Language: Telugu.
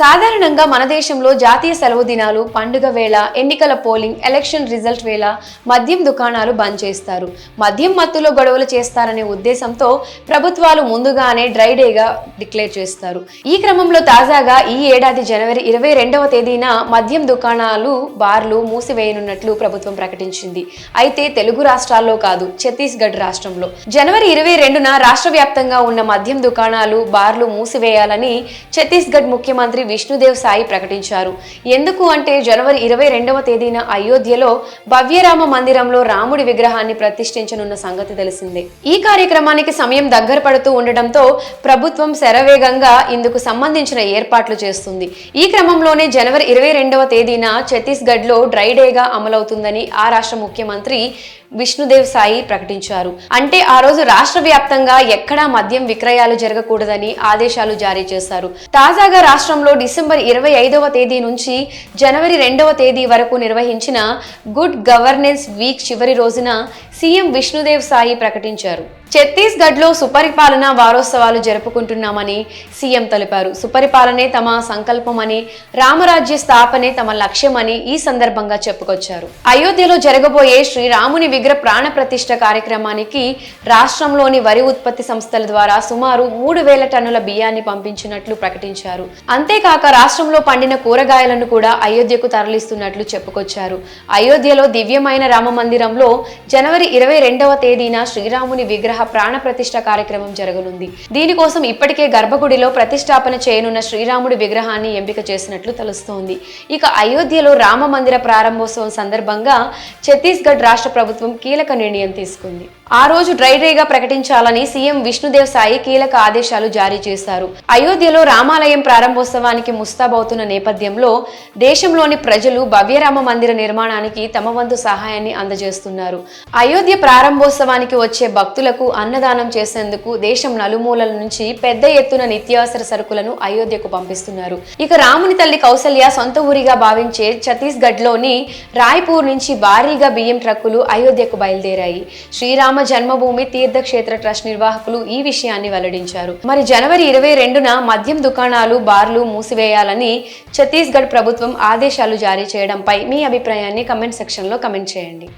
సాధారణంగా మన దేశంలో జాతీయ సెలవు దినాలు, పండుగ వేళ, ఎన్నికల పోలింగ్, ఎలక్షన్ రిజల్ట్ వేళ మద్యం దుకాణాలు బంద్ చేస్తారు. మద్యం మత్తులో గొడవలు చేస్తారనే ఉద్దేశంతో ప్రభుత్వాలు ముందుగానే డ్రై డేగా డిక్లేర్ చేస్తారు. ఈ క్రమంలో తాజాగా ఈ ఏడాది జనవరి 22వ తేదీన మద్యం దుకాణాలు, బార్లు మూసివేయనున్నట్లు ప్రభుత్వం ప్రకటించింది. అయితే తెలుగు రాష్ట్రాల్లో కాదు, ఛత్తీస్గఢ్ రాష్ట్రంలో జనవరి 22న రాష్ట్ర వ్యాప్తంగా ఉన్న మద్యం దుకాణాలు, బార్లు మూసివేయాలని ఛత్తీస్గఢ్ ముఖ్యమంత్రి విష్ణుదేవ్ సాయి ప్రకటించారు. ఎందుకు అంటే జనవరి 22వ తేదీన అయోధ్యలో భవ్యరామ మందిరంలో రాముడి విగ్రహాన్ని ప్రతిష్ఠించనున్న సంగతి తెలిసిందే. ఈ కార్యక్రమానికి సమయం దగ్గర పడుతూ ఉండడంతో ప్రభుత్వం శరవేగంగా ఇందుకు సంబంధించిన ఏర్పాట్లు చేస్తుంది. ఈ క్రమంలోనే జనవరి 22వ తేదీన ఛత్తీస్గఢ్ లో డ్రై డేగా అమలవుతుందని ఆ రాష్ట్ర ముఖ్యమంత్రి విష్ణుదేవ్ సాయి ప్రకటించారు. అంటే ఆ రోజు రాష్ట్ర వ్యాప్తంగా ఎక్కడా మద్యం విక్రయాలు జరగకూడదని ఆదేశాలు జారీ చేశారు. తాజాగా రాష్ట్రంలో డిసెంబర్ 25వ తేదీ నుంచి జనవరి 2వ తేదీ వరకు నిర్వహించిన గుడ్ గవర్నెన్స్ వీక్ చివరి రోజున సీఎం విష్ణుదేవ్ సాయి ప్రకటించారు. ఛత్తీస్గఢ్ లో సుపరిపాలన వారోత్సవాలు జరుపుకుంటున్నామని సీఎం తెలిపారు. సుపరిపాలనే తమ సంకల్పమని, రామరాజ్య స్థాపనే తమ లక్ష్యమని ఈ సందర్భంగా చెప్పుకొచ్చారు. అయోధ్యలో జరగబోయే శ్రీరాముని విగ్రహ ప్రాణ ప్రతిష్ఠ కార్యక్రమానికి రాష్ట్రంలోని వరి ఉత్పత్తి సంస్థల ద్వారా సుమారు 3,000 టన్నుల బియ్యాన్ని పంపించినట్లు ప్రకటించారు. అంతేకాక రాష్ట్రంలో పండిన కూరగాయలను కూడా అయోధ్యకు తరలిస్తున్నట్లు చెప్పుకొచ్చారు. అయోధ్యలో దివ్యమైన రామ మందిరంలో జనవరి 22వ తేదీన శ్రీరాముని విగ్రహ ప్రాణ ప్రతిష్ఠ కార్యక్రమం జరగనుంది. దీనికోసం ఇప్పటికే గర్భగుడిలో ప్రతిష్టాపన చేయనున్న శ్రీరాముడి విగ్రహాన్ని ఎంపిక చేసినట్లు తెలుస్తోంది. ఇక అయోధ్యలో రామ మందిర ప్రారంభోత్సవం సందర్భంగా ఛత్తీస్గఢ్ రాష్ట్ర ప్రభుత్వం కీలక నిర్ణయం తీసుకుంది. ఆ రోజు డ్రై డేగా ప్రకటించాలని సీఎం విష్ణుదేవ్ సాయి కీలక ఆదేశాలు జారీ చేశారు. అయోధ్యలో రామాలయం ప్రారంభోత్సవానికి ముస్తాబవుతున్న నేపథ్యంలో దేశంలోని ప్రజలు భవ్యరామ మందిర నిర్మాణానికి తమ వంతు సహాయాన్ని అందజేస్తున్నారు. అయోధ్య ప్రారంభోత్సవానికి వచ్చే భక్తులకు అన్నదానం చేసేందుకు దేశం నలుమూలల నుంచి పెద్ద ఎత్తున నిత్యావసర సరుకులను అయోధ్యకు పంపిస్తున్నారు. ఇక రాముని తల్లి కౌసల్య సొంత ఊరిగా భావించే ఛత్తీస్గఢ్ లోని రాయ్పూర్ నుంచి భారీగా బియ్యం ట్రక్కులు అయోధ్యకు బయలుదేరాయి. శ్రీరామ జన్మభూమి తీర్థక్షేత్ర ట్రస్ట్ నిర్వాహకులు ఈ విషయాన్ని వెల్లడించారు. మరి జనవరి 22న మద్యం దుకాణాలు, బార్లు మూసివేయాలని ఛత్తీస్గఢ్ ప్రభుత్వం ఆదేశాలు జారీ చేయడంపై మీ అభిప్రాయాన్ని కమెంట్ సెక్షన్ లో కమెంట్ చేయండి.